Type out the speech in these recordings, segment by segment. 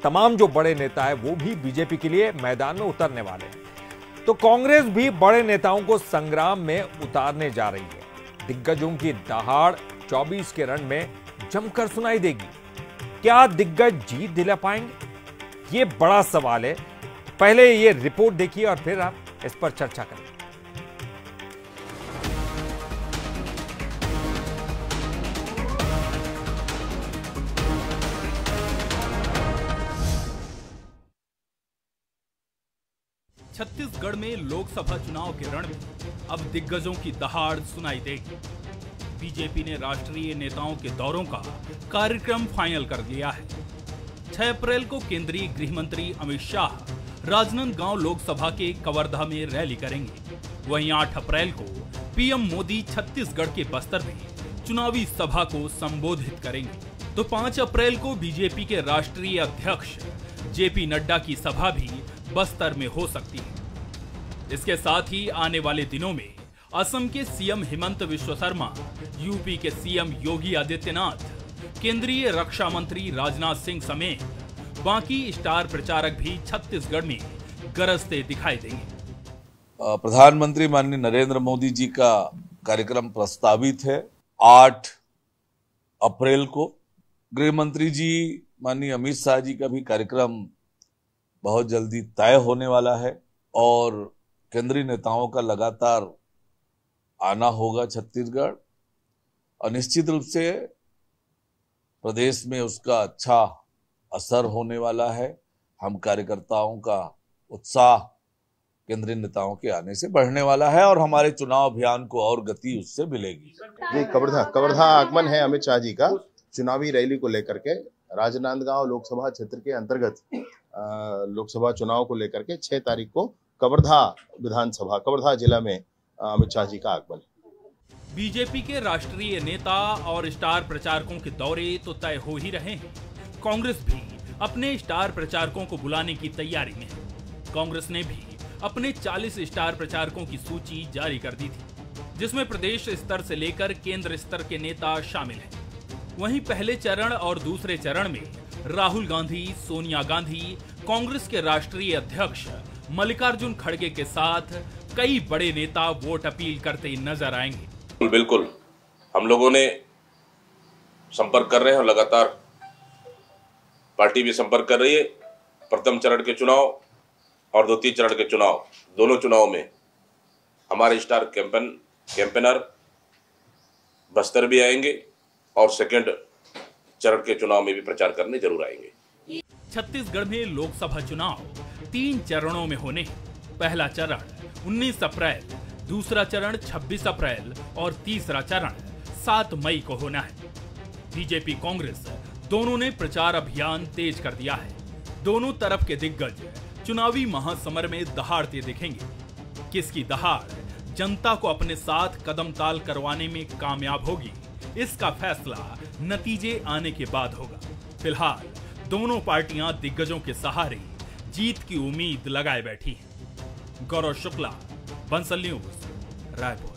तमाम जो बड़े नेता है वो भी बीजेपी के लिए मैदान में उतरने वाले हैं। तो कांग्रेस भी बड़े नेताओं को संग्राम में उतारने जा रही है। दिग्गजों की दहाड़ 24 के रण में जमकर सुनाई देगी। क्या दिग्गज जीत दिला पाएंगे? ये बड़ा सवाल है। पहले ये रिपोर्ट देखिए और फिर आप इस पर चर्चा करें। छत्तीसगढ़ में लोकसभा चुनाव के रण में अब दिग्गजों की दहाड़ सुनाई देगी। बीजेपी ने राष्ट्रीय नेताओं के दौरों का कार्यक्रम फाइनल कर लिया है। 6 अप्रैल को केंद्रीय गृह मंत्री अमित शाह राजनांदगांव लोकसभा के कवर्धा में रैली करेंगे। वहीं 8 अप्रैल को पीएम मोदी छत्तीसगढ़ के बस्तर में चुनावी सभा को संबोधित करेंगे। तो 5 अप्रैल को बीजेपी के राष्ट्रीय अध्यक्ष जेपी नड्डा की सभा भी बस्तर में हो सकती है। इसके साथ ही आने वाले दिनों में असम के सीएम हिमंत विश्व शर्मा, यूपी के सीएम योगी आदित्यनाथ, केंद्रीय रक्षा मंत्री राजनाथ सिंह समेत बाकी स्टार प्रचारक भी छत्तीसगढ़ में गरजते दिखाई देंगे। प्रधानमंत्री माननीय नरेंद्र मोदी जी का कार्यक्रम प्रस्तावित है 8 अप्रैल को। गृह मंत्री जी माननीय अमित शाह जी का भी कार्यक्रम बहुत जल्दी तय होने वाला है और केंद्रीय नेताओं का लगातार आना होगा छत्तीसगढ़ और निश्चित रूप से प्रदेश में उसका अच्छा असर होने वाला है। हम कार्यकर्ताओं का उत्साह केंद्रीय नेताओं के आने से बढ़ने वाला है और हमारे चुनाव अभियान को और गति उससे मिलेगी। जी, कवर्धा आगमन है अमित शाह जी का चुनावी रैली को लेकर के। राजनांदगांव लोकसभा क्षेत्र के अंतर्गत लोकसभा चुनाव को लेकर के 6 तारीख को कवर्धा जिला में अमित शाह जी का आगमन। बीजेपी के राष्ट्रीय नेता और स्टार प्रचारकों के दौरे तो तय हो ही रहे हैं। कांग्रेस भी अपने स्टार प्रचारकों को बुलाने की तैयारी में है। कांग्रेस ने भी अपने 40 स्टार प्रचारकों की सूची जारी कर दी थी, जिसमें प्रदेश स्तर से लेकर केंद्र स्तर के नेता शामिल हैं। वहीं पहले चरण और दूसरे चरण में राहुल गांधी, सोनिया गांधी, कांग्रेस के राष्ट्रीय अध्यक्ष मल्लिकार्जुन खड़गे के साथ कई बड़े नेता वोट अपील करते नजर आएंगे। बिल्कुल, हम लोगों ने संपर्क कर रहे हैं और लगातार पार्टी भी संपर्क कर रही है। प्रथम चरण के चुनाव और द्वितीय चरण के चुनाव, दोनों चुनाव में हमारे स्टार कैंपेनर बस्तर भी आएंगे और सेकंड चरण के चुनाव में भी प्रचार करने जरूर आएंगे। छत्तीसगढ़ में लोकसभा चुनाव 3 चरणों में होने हैं। पहला चरण 19 अप्रैल, दूसरा चरण 26 अप्रैल और तीसरा चरण 7 मई को होना है। बीजेपी कांग्रेस दोनों ने प्रचार अभियान तेज कर दिया है। दोनों तरफ के दिग्गज चुनावी महासमर में दहाड़ते दिखेंगे। किसकी दहाड़ जनता को अपने साथ कदम ताल करवाने में कामयाब होगी, इसका फैसला नतीजे आने के बाद होगा। फिलहाल दोनों पार्टियां दिग्गजों के सहारे जीत की उम्मीद लगाए बैठी हैं। गौरव शुक्ला, बंसल न्यूज, रायपुर।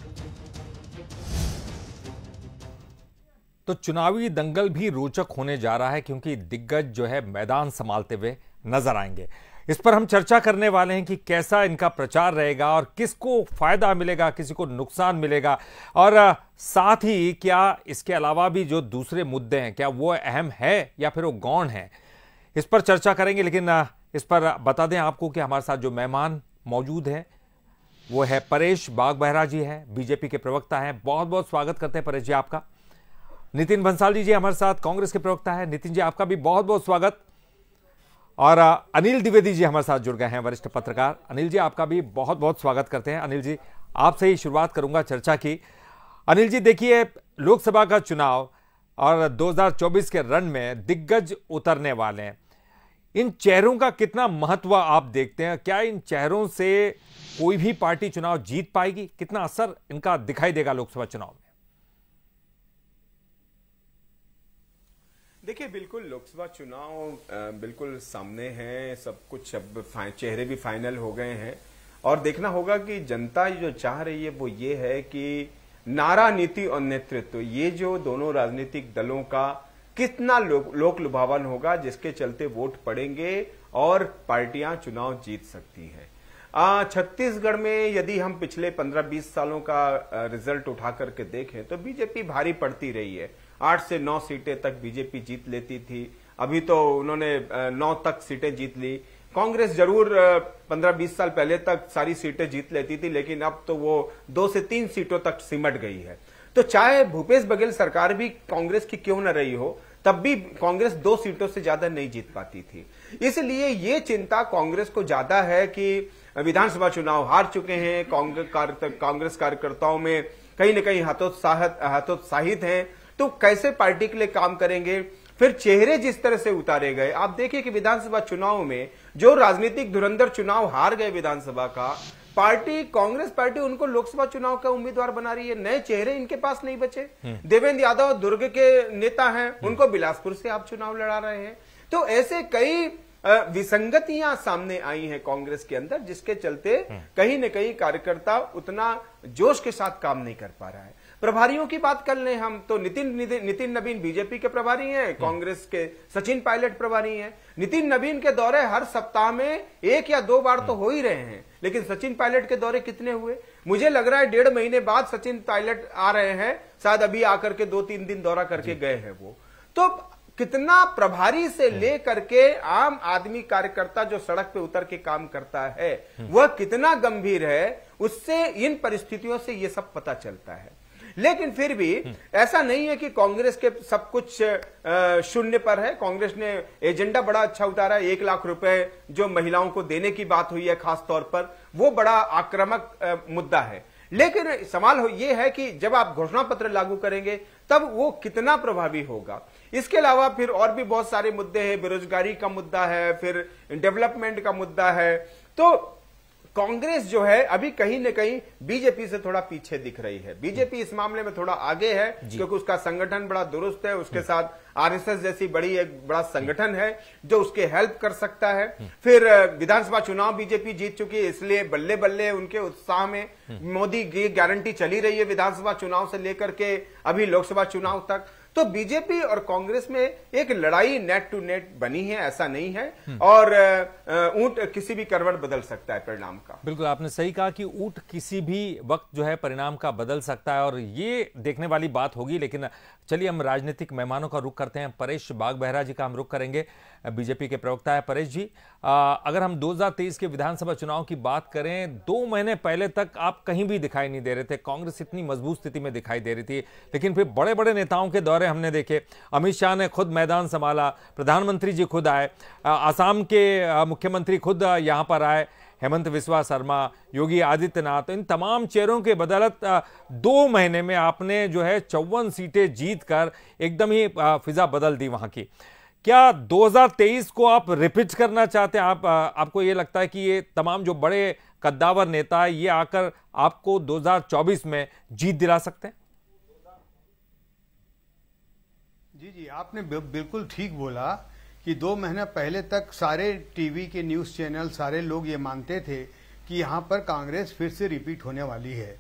तो चुनावी दंगल भी रोचक होने जा रहा है क्योंकि दिग्गज जो है मैदान संभालते हुए नजर आएंगे। इस पर हम चर्चा करने वाले हैं कि कैसा इनका प्रचार रहेगा और किसको फायदा मिलेगा, किसी को नुकसान मिलेगा और साथ ही क्या इसके अलावा भी जो दूसरे मुद्दे हैं क्या वो अहम है या फिर वो गौण है, इस पर चर्चा करेंगे। लेकिन इस पर बता दें आपको कि हमारे साथ जो मेहमान मौजूद हैं वो है परेश बाघ-बहरा जी हैं, बीजेपी के प्रवक्ता हैं। बहुत बहुत स्वागत करते हैं परेश जी आपका। नितिन भंसाली जी हमारे साथ कांग्रेस के प्रवक्ता है। नितिन जी आपका भी बहुत बहुत स्वागत। और अनिल द्विवेदी जी हमारे साथ जुड़ गए हैं, वरिष्ठ पत्रकार। अनिल जी आपका भी बहुत बहुत स्वागत करते हैं। अनिल जी आपसे ही शुरुआत करूंगा चर्चा की। अनिल जी देखिए, लोकसभा का चुनाव और 2024 के रण में दिग्गज उतरने वाले हैं। इन चेहरों का कितना महत्व आप देखते हैं? क्या इन चेहरों से कोई भी पार्टी चुनाव जीत पाएगी? कितना असर इनका दिखाई देगा लोकसभा चुनाव में? देखिए, बिल्कुल लोकसभा चुनाव बिल्कुल सामने है। सब कुछ अब चेहरे भी फाइनल हो गए हैं और देखना होगा कि जनता जो चाह रही है वो ये है कि नारा, नीति और नेतृत्व, ये जो दोनों राजनीतिक दलों का कितना लोक लुभावन होगा जिसके चलते वोट पड़ेंगे और पार्टियां चुनाव जीत सकती हैं। छत्तीसगढ़ में यदि हम पिछले 15-20 सालों का रिजल्ट उठा करके देखें तो बीजेपी भारी पड़ती रही है। 8 से 9 सीटें तक बीजेपी जीत लेती थी। अभी तो उन्होंने 9 तक सीटें जीत ली। कांग्रेस जरूर 15-20 साल पहले तक सारी सीटें जीत लेती थी, लेकिन अब तो वो 2 से 3 सीटों तक सिमट गई है। तो चाहे भूपेश बघेल सरकार भी कांग्रेस की क्यों न रही हो, तब भी कांग्रेस 2 सीटों से ज्यादा नहीं जीत पाती थी। इसलिए ये चिंता कांग्रेस को ज्यादा है कि विधानसभा चुनाव हार चुके हैं, कांग्रेस कार्यकर्ताओं में कहीं न कहीं हतोत्साहित हैं, तो कैसे पार्टी के लिए काम करेंगे। फिर चेहरे जिस तरह से उतारे गए, आप देखिए कि विधानसभा चुनाव में जो राजनीतिक धुरंधर चुनाव हार गए विधानसभा का, कांग्रेस पार्टी उनको लोकसभा चुनाव का उम्मीदवार बना रही है। नए चेहरे इनके पास नहीं बचे। देवेंद्र यादव दुर्ग के नेता हैं, उनको बिलासपुर से आप चुनाव लड़ा रहे हैं। तो ऐसे कई विसंगतियां सामने आई हैं कांग्रेस के अंदर, जिसके चलते कहीं न कहीं कार्यकर्ता उतना जोश के साथ काम नहीं कर पा रहा है। प्रभारियों की बात कर लें हम तो नितिन नवीन बीजेपी के प्रभारी हैं, कांग्रेस के सचिन पायलट प्रभारी हैं। नितिन नवीन के दौरे हर सप्ताह में 1 या 2 बार तो हो ही रहे हैं, लेकिन सचिन पायलट के दौरे कितने हुए? मुझे लग रहा है 1.5 महीने बाद सचिन पायलट आ रहे हैं, शायद अभी आकर के 2-3 दिन दौरा करके गए हैं वो। तो कितना प्रभारी से लेकर के आम आदमी कार्यकर्ता जो सड़क पे उतर के काम करता है वह कितना गंभीर है, उससे इन परिस्थितियों से ये सब पता चलता है। लेकिन फिर भी ऐसा नहीं है कि कांग्रेस के सब कुछ शून्य पर है। कांग्रेस ने एजेंडा बड़ा अच्छा उतारा है। 1 लाख रुपए जो महिलाओं को देने की बात हुई है खास तौर पर, वो बड़ा आक्रामक मुद्दा है। लेकिन सवाल ये है कि जब आप घोषणा पत्र लागू करेंगे तब वो कितना प्रभावी होगा। इसके अलावा फिर और भी बहुत सारे मुद्दे हैं। बेरोजगारी का मुद्दा है, फिर डेवलपमेंट का मुद्दा है। तो कांग्रेस जो है अभी कहीं न कहीं बीजेपी से थोड़ा पीछे दिख रही है। बीजेपी इस मामले में थोड़ा आगे है क्योंकि उसका संगठन बड़ा दुरुस्त है, उसके साथ आरएसएस जैसी एक बड़ा संगठन है जो उसके हेल्प कर सकता है। फिर विधानसभा चुनाव बीजेपी जीत चुकी है, इसलिए बल्ले बल्ले उनके उत्साह में मोदी की गारंटी चली रही है विधानसभा चुनाव से लेकर के अभी लोकसभा चुनाव तक। तो बीजेपी और कांग्रेस में एक लड़ाई नेट टू नेट बनी है, ऐसा नहीं है। और ऊंट किसी भी करवट बदल सकता है परिणाम का। बिल्कुल आपने सही कहा कि ऊंट किसी भी वक्त जो है परिणाम का बदल सकता है और ये देखने वाली बात होगी। लेकिन चलिए हम राजनीतिक मेहमानों का रुख करते हैं। परेश बाघबहरा जी का हम रुख करेंगे, बीजेपी के प्रवक्ता है परेश जी। अगर हम 2023 के विधानसभा चुनाव की बात करें, 2 महीने पहले तक आप कहीं भी दिखाई नहीं दे रहे थे, कांग्रेस इतनी मजबूत स्थिति में दिखाई दे रही थी। लेकिन फिर बड़े बड़े नेताओं के दौरे हमने देखे, अमित शाह ने खुद मैदान संभाला, प्रधानमंत्री जी खुद आए, आसाम के मुख्यमंत्री खुद यहां पर आए, हेमंत बिस्वा शर्मा, योगी आदित्यनाथ, इन तमाम चेहरों के बदौलत 2 महीने में आपने जो है 54 सीटें जीतकर एकदम ही फिजा बदल दी वहां की। क्या 2023 को आप रिपीट करना चाहते हैं? आपको ये लगता है कि ये तमाम जो बड़े कद्दावर नेता है ये आकर आपको 2024 में जीत दिला सकते हैं? जी, आपने बिल्कुल ठीक बोला कि 2 महीना पहले तक सारे टीवी के न्यूज चैनल, सारे लोग ये मानते थे कि यहाँ पर कांग्रेस फिर से रिपीट होने वाली है।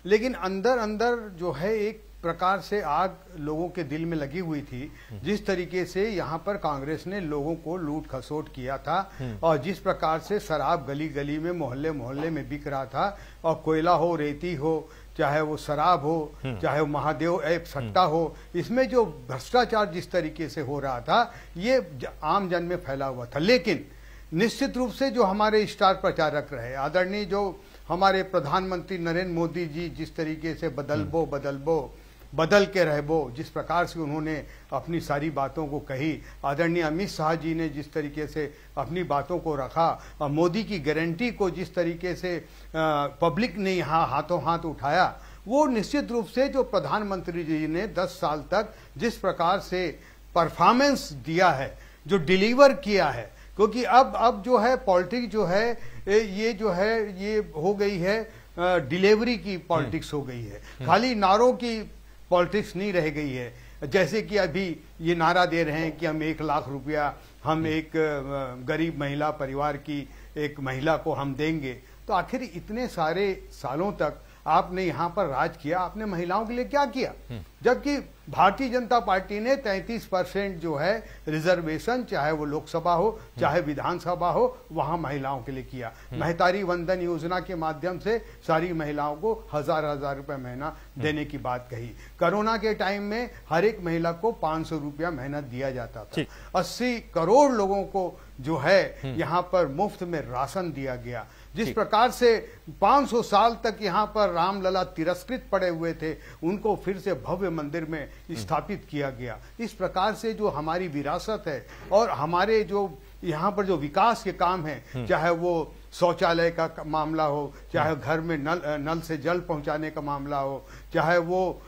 लेकिन अंदर अंदर जो है एक प्रकार से आग लोगों के दिल में लगी हुई थी। जिस तरीके से यहाँ पर कांग्रेस ने लोगों को लूट खसोट किया था और जिस प्रकार से शराब गली गली में, मोहल्ले मोहल्ले में बिक रहा था, और कोयला हो, रेती हो, चाहे वो शराब हो, चाहे वो महादेव ऐप सट्टा हो, इसमें जो भ्रष्टाचार जिस तरीके से हो रहा था ये आम जन में फैला हुआ था। लेकिन निश्चित रूप से जो हमारे स्टार प्रचारक रहे, आदरणीय जो हमारे प्रधानमंत्री नरेंद्र मोदी जी जिस तरीके से बदल के रहबो, जिस प्रकार से उन्होंने अपनी सारी बातों को कही, आदरणीय अमित शाह जी ने जिस तरीके से अपनी बातों को रखा, और मोदी की गारंटी को जिस तरीके से पब्लिक ने यहाँ हाथों हाथ उठाया, वो निश्चित रूप से जो प्रधानमंत्री जी ने 10 साल तक जिस प्रकार से परफॉर्मेंस दिया है, जो डिलीवर किया है, क्योंकि अब जो है पॉलिटिक्स जो है ये हो गई है, डिलीवरी की पॉलिटिक्स हो गई है, खाली नारों की पॉलिटिक्स नहीं रह गई है। जैसे कि अभी ये नारा दे रहे हैं कि हम 1 लाख रुपया हम एक गरीब महिला परिवार की एक महिला को हम देंगे। तो आखिर इतने सारे सालों तक आपने यहाँ पर राज किया, आपने महिलाओं के लिए क्या किया? जबकि भारतीय जनता पार्टी ने 33% जो है रिजर्वेशन, चाहे वो लोकसभा हो चाहे विधानसभा हो, वहां महिलाओं के लिए किया। महतारी वंदन योजना के माध्यम से सारी महिलाओं को 1000 रुपए महीना देने की बात कही। कोरोना के टाइम में हर एक महिला को 500 रुपया महीना दिया जाता था। 80 करोड़ लोगों को जो है यहाँ पर मुफ्त में राशन दिया गया। जिस प्रकार से 500 साल तक यहाँ पर रामलला तिरस्कृत पड़े हुए थे, उनको फिर से भव्य मंदिर में स्थापित किया गया। इस प्रकार से जो हमारी विरासत है और हमारे जो यहाँ पर जो विकास के काम है, चाहे वो शौचालय का मामला हो, चाहे घर में नल से जल पहुंचाने का मामला हो, चाहे वो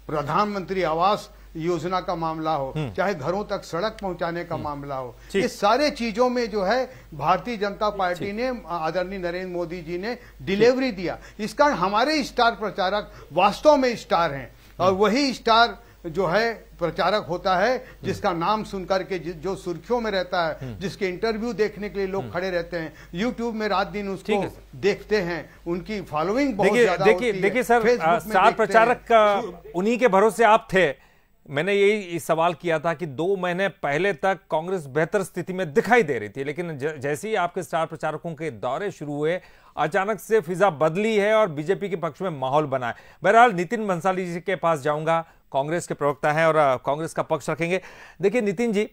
प्रधानमंत्री आवास योजना का मामला हो, चाहे घरों तक सड़क पहुंचाने का मामला हो, ये सारे चीजों में जो है भारतीय जनता पार्टी ने, आदरणीय नरेंद्र मोदी जी ने डिलीवरी दिया। इस कारण हमारे स्टार प्रचारक वास्तव में स्टार हैं, और वही स्टार जो है प्रचारक होता है जिसका नाम सुनकर के जो सुर्खियों में रहता है, जिसके इंटरव्यू देखने के लिए लोग खड़े रहते हैं, यूट्यूब में रात दिन उसको देखते हैं, उनकी फॉलोइंग बहुत ज्यादा होती है। देखिए सर, स्टार प्रचारक उन्हीं के भरोसे आप थे। मैंने यही सवाल किया था कि 2 महीने पहले तक कांग्रेस बेहतर स्थिति में दिखाई दे रही थी, लेकिन जैसे ही आपके स्टार प्रचारकों के दौरे शुरू हुए, अचानक से फिजा बदली है और बीजेपी के पक्ष में माहौल बना है। बहरहाल नितिन बंसाली जी के पास जाऊंगा, कांग्रेस के प्रवक्ता हैं और कांग्रेस का पक्ष रखेंगे। देखिए नितिन जी,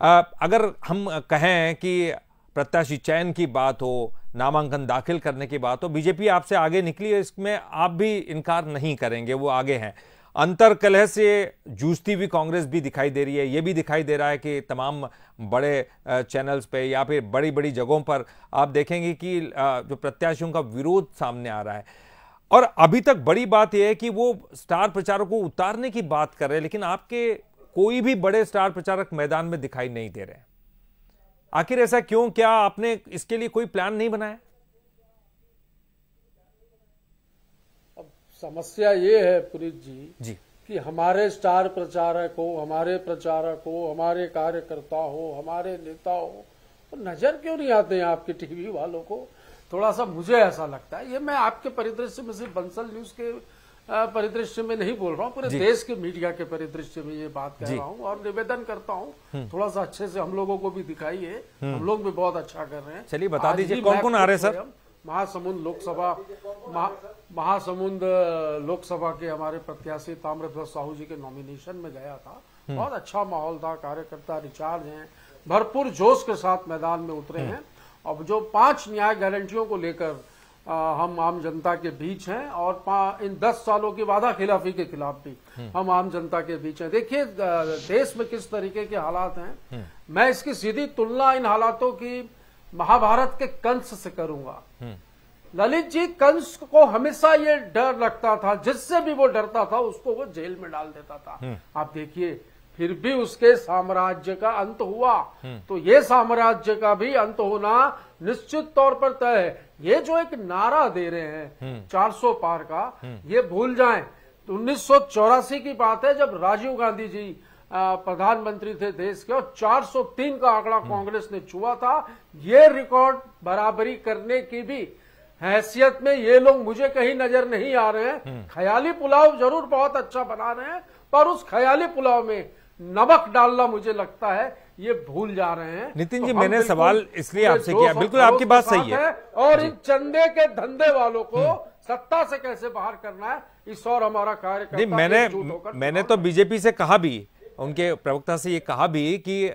अगर हम कहें कि प्रत्याशी चयन की बात हो, नामांकन दाखिल करने की बात हो, बीजेपी आपसे आगे निकली है, इसमें आप भी इनकार नहीं करेंगे, वो आगे हैं। अंतर कलह से जूझती हुई कांग्रेस भी दिखाई दे रही है। ये भी दिखाई दे रहा है कि तमाम बड़े चैनल्स पे या फिर बड़ी बड़ी जगहों पर आप देखेंगे कि जो प्रत्याशियों का विरोध सामने आ रहा है। और अभी तक बड़ी बात यह है कि वो स्टार प्रचारकों को उतारने की बात कर रहे हैं, लेकिन आपके कोई भी बड़े स्टार प्रचारक मैदान में दिखाई नहीं दे रहे। आखिर ऐसा क्यों? क्या आपने इसके लिए कोई प्लान नहीं बनाया? समस्या ये है पुरीत जी कि हमारे स्टार प्रचारक हो, हमारे प्रचारक हो, हमारे कार्यकर्ता हो, हमारे नेता हो, तो नजर क्यों नहीं आते हैं आपके टीवी वालों को? थोड़ा सा मुझे ऐसा लगता है। ये मैं आपके परिदृश्य में सिर्फ बंसल न्यूज के परिदृश्य में नहीं बोल रहा हूँ, पूरे देश के मीडिया के परिदृश्य में ये बात कह रहा हूँ और निवेदन करता हूँ थोड़ा सा अच्छे से हम लोगों को भी दिखाइए। हम लोग भी बहुत अच्छा कर रहे हैं। चलिए बता दीजिए कौन कौन आ रहे हैं सर? महासमुंद लोकसभा के हमारे प्रत्याशी ताम्रध्वज साहू जी के नॉमिनेशन में गया था। बहुत अच्छा माहौल था, कार्यकर्ता रिचार्ज हैं, भरपूर जोश के साथ मैदान में उतरे हैं। अब जो 5 न्याय गारंटियों को लेकर हम आम जनता के बीच हैं और इन 10 सालों की वादा खिलाफी के खिलाफ भी हम आम जनता के बीच हैं। देखिए देश में किस तरीके के हालात हैं, मैं इसकी सीधी तुलना इन हालातों की महाभारत के कंस से करूंगा। ललित जी, कंस को हमेशा ये डर लगता था, जिससे भी वो डरता था उसको वो जेल में डाल देता था। आप देखिए फिर भी उसके साम्राज्य का अंत हुआ, तो ये साम्राज्य का भी अंत होना निश्चित तौर पर तय है। ये जो एक नारा दे रहे हैं 400 पार का, ये भूल जाएं। तो 1984 की बात है जब राजीव गांधी जी प्रधानमंत्री थे देश के और 403 का आंकड़ा कांग्रेस ने छुआ था। ये रिकॉर्ड बराबरी करने की भी हैसियत में ये लोग मुझे कहीं नजर नहीं आ रहे हैं। ख्याली पुलाव जरूर बहुत अच्छा बना रहे हैं, पर उस ख्याली पुलाव में नमक डालना मुझे लगता है ये भूल जा रहे हैं। नितिन जी, मैंने सवाल इसलिए आपसे किया, बिल्कुल आपकी बात सही है। और इन चंदे के धंधे वालों को सत्ता से कैसे बाहर करना है, इस और हमारा कार्यकर्ता मैंने तो बीजेपी से कहा भी, उनके प्रवक्ता से ये कहा भी कि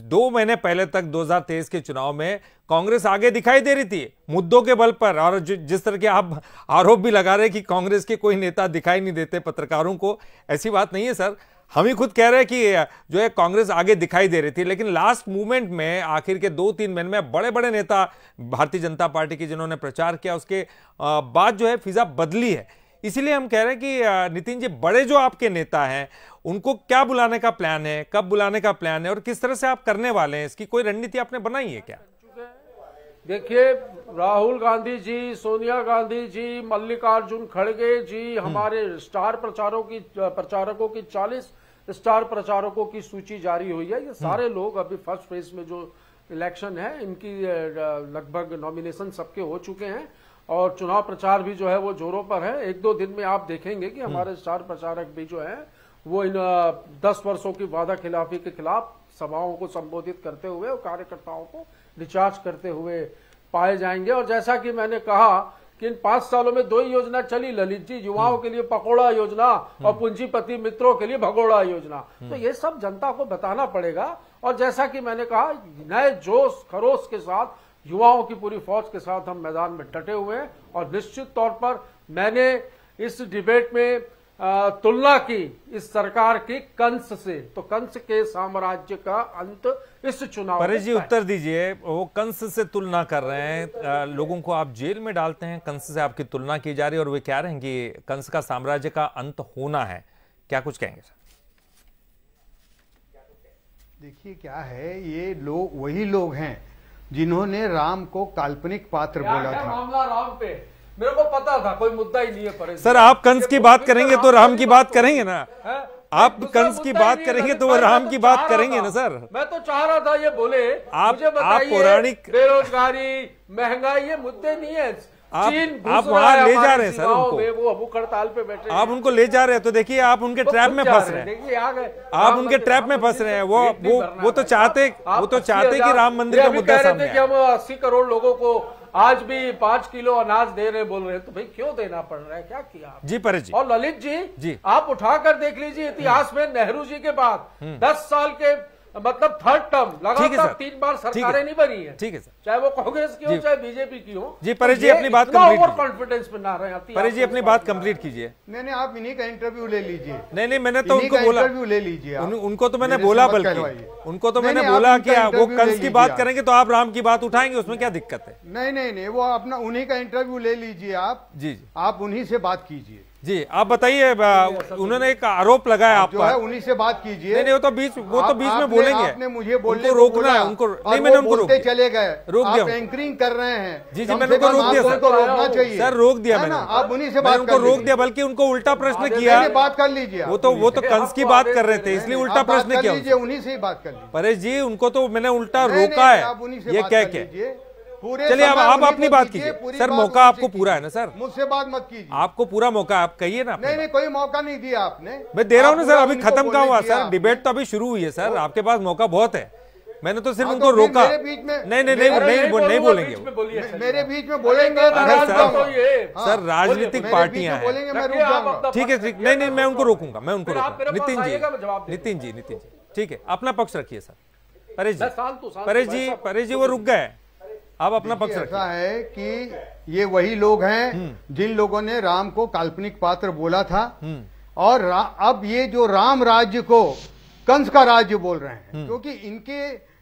2 महीने पहले तक 2023 के चुनाव में कांग्रेस आगे दिखाई दे रही थी मुद्दों के बल पर। और जिस तरह के आप आरोप भी लगा रहे कि कांग्रेस के कोई नेता दिखाई नहीं देते पत्रकारों को, ऐसी बात नहीं है सर। हम ही खुद कह रहे हैं कि जो है कांग्रेस आगे दिखाई दे रही थी, लेकिन लास्ट मूवमेंट में आखिर के 2-3 महीने में बड़े बड़े नेता भारतीय जनता पार्टी के जिन्होंने प्रचार किया, उसके बाद जो है फिजा बदली है। इसीलिए हम कह रहे हैं कि नितिन जी, बड़े जो आपके नेता हैं उनको क्या बुलाने का प्लान है, कब बुलाने का प्लान है और किस तरह से आप करने वाले हैं, इसकी कोई रणनीति आपने बनाई है क्या? देखिए, राहुल गांधी जी, सोनिया गांधी जी, मल्लिकार्जुन खड़गे जी, हमारे स्टार प्रचारकों की 40 स्टार प्रचारकों की सूची जारी हुई है। ये सारे लोग अभी फर्स्ट फेज में जो इलेक्शन है इनकी लगभग नॉमिनेशन सबके हो चुके हैं और चुनाव प्रचार भी जो है वो जोरों पर है। 1-2 दिन में आप देखेंगे कि हमारे स्टार प्रचारक भी जो है वो इन 10 वर्षों की वादा खिलाफी के खिलाफ सभाओं को संबोधित करते हुए और कार्यकर्ताओं को रिचार्ज करते हुए पाए जाएंगे। और जैसा कि मैंने कहा कि इन 5 सालों में 2 ही योजना चली ललित जी, युवाओं के लिए पकौड़ा योजना और पूंजीपति मित्रों के लिए भगोड़ा योजना। तो ये सब जनता को बताना पड़ेगा। और जैसा कि मैंने कहा, नए जोश खरोश के साथ युवाओं की पूरी फौज के साथ हम मैदान में डटे हुए हैं। और निश्चित तौर पर मैंने इस डिबेट में तुलना की इस सरकार की कंस से, तो कंस के साम्राज्य का अंत इस चुनाव। परेश जी उत्तर दीजिए, वो कंस से तुलना कर रहे हैं, लोगों को आप जेल में डालते हैं, कंस से आपकी तुलना की जा रही है और वे कह रहे हैं कि कंस का साम्राज्य का अंत होना है, क्या कुछ कहेंगे सर? देखिए क्या है, ये लोग वही लोग हैं जिन्होंने राम को काल्पनिक पात्र बोला था। मामला राम पे मेरे को पता था, कोई मुद्दा ही नहीं है। सर आप कंस की बात करेंगे तो राम की बात करेंगे ना, आप कंस की बात करेंगे तो वो राम की बात करेंगे ना सर। मैं तो चाह रहा था ये बोले, मुझे पौराणिक बेरोजगारी, महंगाई, ये मुद्दे नहीं है। आप वहां ले जा रहे हैं सर उनको, वो भूख हड़ताल पे बैठे, आप उनको ले जा रहे हैं, तो देखिए आप उनके ट्रैप में फंस रहे हैं। देखिए आ गए, आप उनके ट्रैप में फंस रहे हैं। वो तो चाहते कि राम मंदिर का मुद्दा सामने आए। हम 80 करोड़ लोगों को आज भी 5 किलो अनाज दे रहे बोल रहे हैं, तो भाई क्यों देना पड़ रहा है, क्या किया जी परेश जी? और ललित जी आप उठाकर देख लीजिए, इतिहास में नेहरू जी के बाद 10 साल के मतलब 3rd टर्म लगातार 3 बार सरकारें नहीं बनी है। ठीक है सर, चाहे वो कांग्रेस की हो चाहे बीजेपी की हो। जी परेश जी अपनी बात कंप्लीट, ओवर कॉन्फिडेंस में ना रहे। परेश जी अपनी बात कंप्लीट कीजिए। नहीं आप इन्हीं का इंटरव्यू ले लीजिए। नहीं मैंने तो उनको बोला, इंटरव्यू ले लीजिए। उनको तो मैंने बोला, बल्कि उनको तो मैंने बोला कि वो कंस की बात करेंगे तो आप राम की बात उठाएंगे, उसमें क्या दिक्कत है? नहीं वो अपना उन्हीं का इंटरव्यू ले लीजिए आप। जी आप उन्हीं से बात कीजिए। जी आप बताइए, उन्होंने एक आरोप लगाया आप जो है उन्हीं से बात कीजिए। नहीं वो तो बीच में बोलेंगे। आपने मुझे बोलने को रोकना है उनको, नहीं मैंने उनको रोकते चले गए, रोक दिया। आप एंकरिंग कर रहे हैं। जी मैंने उनको रोक दिया सर, रोकना चाहिए सर, रोक दिया मैंने। आप उन्हीं से बात उनको रोक दिया, बल्कि उनको उल्टा प्रश्न किया। बात कर लीजिए, वो तो कंस की बात कर रहे थे, इसलिए उल्टा प्रश्न किया। उन्हीं से ही बात कर लीजिए परेश जी, उनको तो मैंने उल्टा रोका है, ये कह के। चलिए अब आप अपनी बात कीजिए सर, मौका आपको पूरा है ना सर, मुझसे बात मत कीजिए। आपको पूरा मौका, आप कहिए ना। नहीं कोई मौका नहीं दिया आपने। मैं दे रहा हूँ ना सर, अभी खत्म कहाँ हुआ सर, डिबेट तो अभी शुरू हुई है सर, आपके पास मौका बहुत है। मैंने तो सिर्फ उनको रोका। नहीं बोलेंगे, मेरे बीच में बोलेंगे सर, राजनीतिक पार्टियां हैं। ठीक है, नहीं मैं उनको रोकूंगा, मैं उनको रोकूंगा। नितिन जी ठीक है, अपना पक्ष रखिए सर। परेश जी वो रुक गए, आप अपना पक्ष रखिए। ऐसा है कि ये वही लोग हैं जिन लोगों ने राम को काल्पनिक पात्र बोला था, और अब ये जो राम राज्य को कंस का राज्य बोल रहे हैं, क्योंकि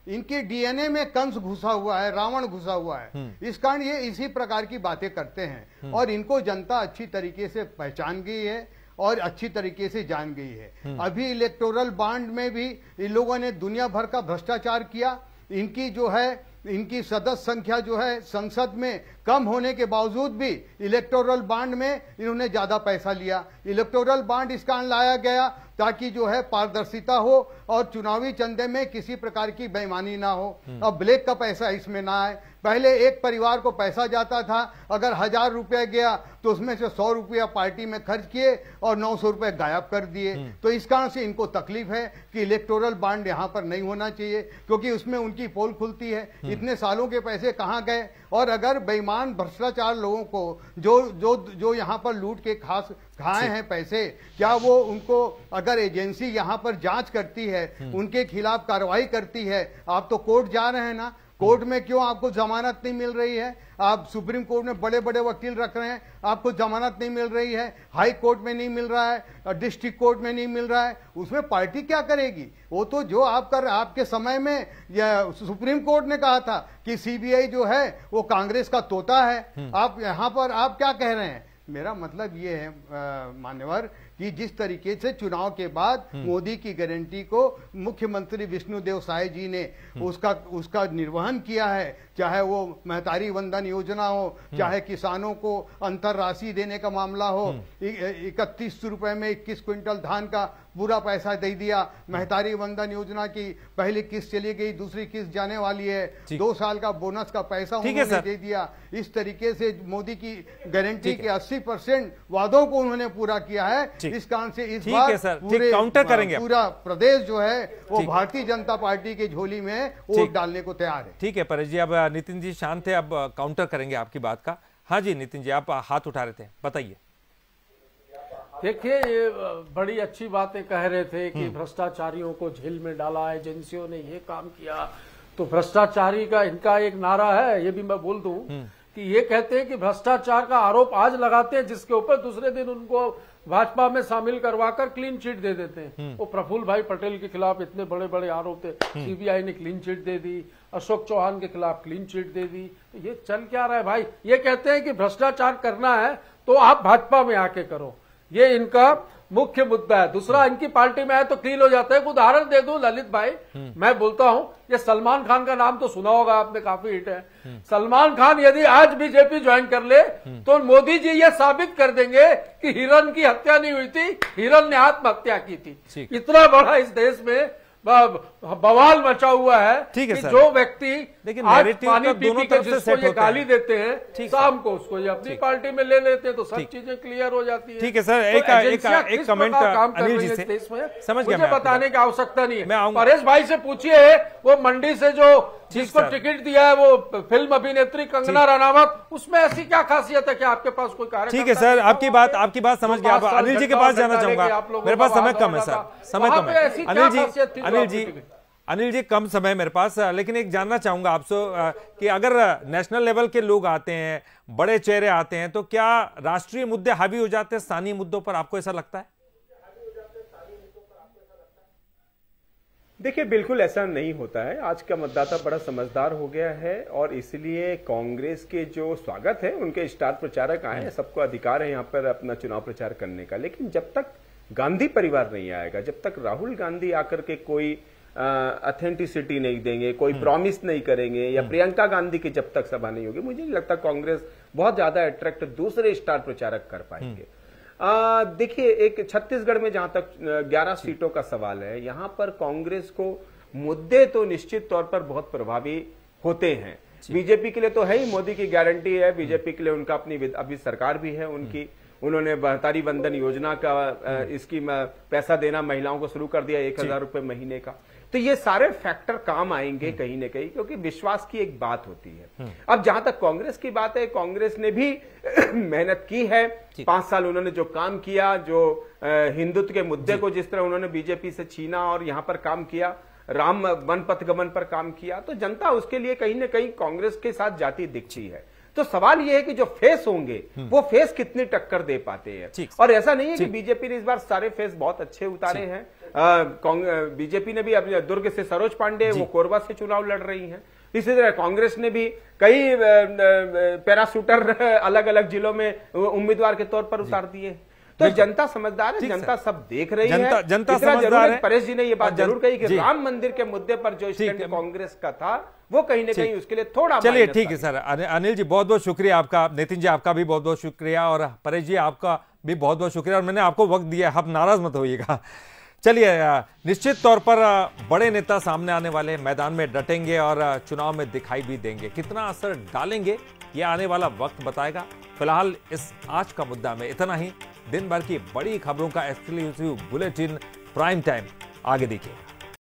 इनके डीएनए में कंस घुसा हुआ है, रावण घुसा हुआ है। इस कारण ये इसी प्रकार की बातें करते हैं, और इनको जनता अच्छी तरीके से पहचान गई है और अच्छी तरीके से जान गई है। अभी इलेक्टोरल बॉन्ड में भी इन लोगों ने दुनिया भर का भ्रष्टाचार किया। इनकी सदस्य संख्या जो है संसद में कम होने के बावजूद भी इलेक्टोरल बॉन्ड में इन्होंने ज्यादा पैसा लिया। इलेक्टोरल बॉन्ड इस कारण लाया गया ताकि जो है पारदर्शिता हो और चुनावी चंदे में किसी प्रकार की बेईमानी ना हो। अब ब्लैक का पैसा इसमें ना आए। पहले एक परिवार को पैसा जाता था, अगर 1000 रुपया गया तो उसमें से 100 रुपया पार्टी में खर्च किए और 900 रुपए गायब कर दिए। तो इस कारण से इनको तकलीफ है कि इलेक्टोरल बॉन्ड यहां पर नहीं होना चाहिए, क्योंकि उसमें उनकी पोल खुलती है। इतने सालों के पैसे कहां गए, और अगर बेईमान भ्रष्टाचार लोगों को जो यहां पर लूट के खाए हैं पैसे, क्या वो उनको अगर एजेंसी यहां पर जांच करती है, उनके खिलाफ कार्रवाई करती है? आप तो कोर्ट जा रहे हैं ना, कोर्ट में क्यों आपको जमानत नहीं मिल रही है? आप सुप्रीम कोर्ट में बड़े बड़े वकील रख रहे हैं, आपको जमानत नहीं मिल रही है, हाई कोर्ट में नहीं मिल रहा है, डिस्ट्रिक्ट कोर्ट में नहीं मिल रहा है, उसमें पार्टी क्या करेगी? वो तो जो आपके समय में सुप्रीम कोर्ट ने कहा था कि सीबीआई जो है वो कांग्रेस का तोता है। आप यहाँ पर आप क्या कह रहे हैं? मेरा मतलब ये है मान्यवर कि जिस तरीके से चुनाव के बाद मोदी की गारंटी को मुख्यमंत्री विष्णुदेव साय जी ने उसका निर्वहन किया है, चाहे वो महतारी वंदन योजना हो, चाहे किसानों को अंतर राशि देने का मामला हो, 3100 रुपए में 21 क्विंटल धान का पूरा पैसा दे दिया, महतारी वंदन योजना की पहली किस्त चली गई, दूसरी किस्त जाने वाली है, 2 साल का बोनस का पैसा उन्होंने दे दिया। इस तरीके से मोदी की गारंटी के 80% वादों को उन्होंने पूरा किया है। इस कारण से इस बार पूरे काउंटर करेंगे, पूरा प्रदेश जो है वो भारतीय जनता पार्टी की झोली में वोट डालने को तैयार है। ठीक है परेश जी, अब नितिन जी शांत है, अब काउंटर करेंगे आपकी बात का। हाँ जी नितिन जी, आप हाथ उठा रहे थे, बताइए। देखिए, ये बड़ी अच्छी बातें कह रहे थे कि भ्रष्टाचारियों को जेल में डाला, एजेंसियों ने ये काम किया। तो भ्रष्टाचारी का इनका एक नारा है, ये भी मैं बोल दूं कि ये कहते हैं कि भ्रष्टाचार का आरोप आज लगाते हैं, जिसके ऊपर दूसरे दिन उनको भाजपा में शामिल करवाकर क्लीन चिट दे देते हैं। वो प्रफुल्ल भाई पटेल के खिलाफ इतने बड़े बड़े आरोप थे, सीबीआई ने क्लीन चिट दे दी, अशोक चौहान के खिलाफ क्लीन चिट दे दी। तो ये चल क्या रहा है भाई? ये कहते हैं कि भ्रष्टाचार करना है तो आप भाजपा में आके करो, ये इनका मुख्य मुद्दा है। दूसरा, इनकी पार्टी में आए तो क्लीन हो जाता है। एक उदाहरण दे दूं ललित भाई, मैं बोलता हूं, ये सलमान खान का नाम तो सुना होगा आपने, काफी हिट है। सलमान खान यदि आज बीजेपी ज्वाइन कर ले तो मोदी जी ये साबित कर देंगे कि हिरन की हत्या नहीं हुई थी, हिरन ने आत्महत्या की थी। इतना बड़ा इस देश में बवाल मचा हुआ है कि जो व्यक्ति आज पानी पी के जिसको ये गाली देते हैं, शाम को उसको ये अपनी पार्टी में ले लेते हैं, तो सब चीजें क्लियर हो जाती है। ठीक है सर, एक कमेंट अनिल जी से समझ गया, मुझे बताने की आवश्यकता नहीं है। परेश भाई से पूछिए, वो मंडी से जो जिसको टिकट दिया है वो फिल्म अभिनेत्री कंगना रनावत, उसमें ऐसी क्या खासियत है कि आपके पास कोई कार्य? ठीक है सर, आपकी बात समझ गया। अनिल जी के पास जाना चाहूंगा, मेरे पास समय कम है सर, समय कम है। अनिल जी कम समय मेरे पास, लेकिन एक जानना चाहूंगा आपसे कि अगर नेशनल लेवल के लोग आते हैं, बड़े चेहरे आते हैं, तो क्या राष्ट्रीय मुद्दे हावी हो जाते हैं स्थानीय मुद्दों पर? आपको ऐसा लगता है? देखिए, बिल्कुल ऐसा नहीं होता है। आज का मतदाता बड़ा समझदार हो गया है और इसलिए कांग्रेस के जो स्वागत है, उनके स्टार प्रचारक आए हैं, सबको अधिकार है यहाँ पर अपना चुनाव प्रचार करने का। लेकिन जब तक गांधी परिवार नहीं आएगा, जब तक राहुल गांधी आकर के कोई ऑथेंटिसिटी नहीं देंगे, कोई प्रॉमिस नहीं करेंगे, या प्रियंका गांधी की जब तक सभा नहीं होगी, मुझे नहीं लगता कांग्रेस बहुत ज्यादा अट्रैक्ट दूसरे स्टार प्रचारक कर पाएंगे। देखिए, एक छत्तीसगढ़ में जहां तक 11 सीटों का सवाल है, यहां पर कांग्रेस को मुद्दे तो निश्चित तौर पर बहुत प्रभावी होते हैं। बीजेपी के लिए तो है ही, मोदी की गारंटी है, बीजेपी के लिए उनका अपनी अभी सरकार भी है उनकी, उन्होंने महतारी वंदन योजना का इसकी पैसा देना महिलाओं को शुरू कर दिया, 1000 रुपए महीने का। तो ये सारे फैक्टर काम आएंगे कहीं ना कहीं, क्योंकि विश्वास की एक बात होती है। अब जहां तक कांग्रेस की बात है, कांग्रेस ने भी मेहनत की है। 5 साल उन्होंने जो काम किया, जो हिंदुत्व के मुद्दे को जिस तरह उन्होंने बीजेपी से छीना और यहां पर काम किया, राम वन पथगमन पर काम किया, तो जनता उसके लिए कहीं ना कहीं कांग्रेस के साथ जाती दिखती है। तो सवाल यह है कि जो फेस होंगे वो फेस कितनी टक्कर दे पाते हैं। और ऐसा नहीं है कि बीजेपी ने इस बार सारे फेस बहुत अच्छे उतारे हैं। बीजेपी ने भी अपने दुर्ग से सरोज पांडे, वो कोरबा से चुनाव लड़ रही हैं। इसी तरह कांग्रेस ने भी कई पैराशूटर अलग अलग जिलों में उम्मीदवार के तौर पर उतार दिए। तो जनता समझदार है, जनता सब देख रही है। जनता समझदार है। परेश जी ने ये बात जरूर कही कि राम मंदिर के मुद्दे पर जो स्टैंड कांग्रेस का था, वो कहीं ना कहीं उसके लिए थोड़ा। चलिए ठीक है सर। अनिल जी बहुत बहुत शुक्रिया आपका, नितिन जी आपका भी बहुत बहुत शुक्रिया, और परेश जी आपका भी बहुत बहुत शुक्रिया। और मैंने आपको वक्त दिया, आप नाराज मत होइएगा। चलिए, निश्चित तौर पर बड़े नेता सामने आने वाले, मैदान में डटेंगे और चुनाव में दिखाई भी देंगे। कितना असर डालेंगे ये आने वाला वक्त बताएगा। फिलहाल इस आज का मुद्दा में इतना ही। दिन भर की बड़ी खबरों का एक्सक्लूसिव बुलेटिन प्राइम टाइम आगे देखिए।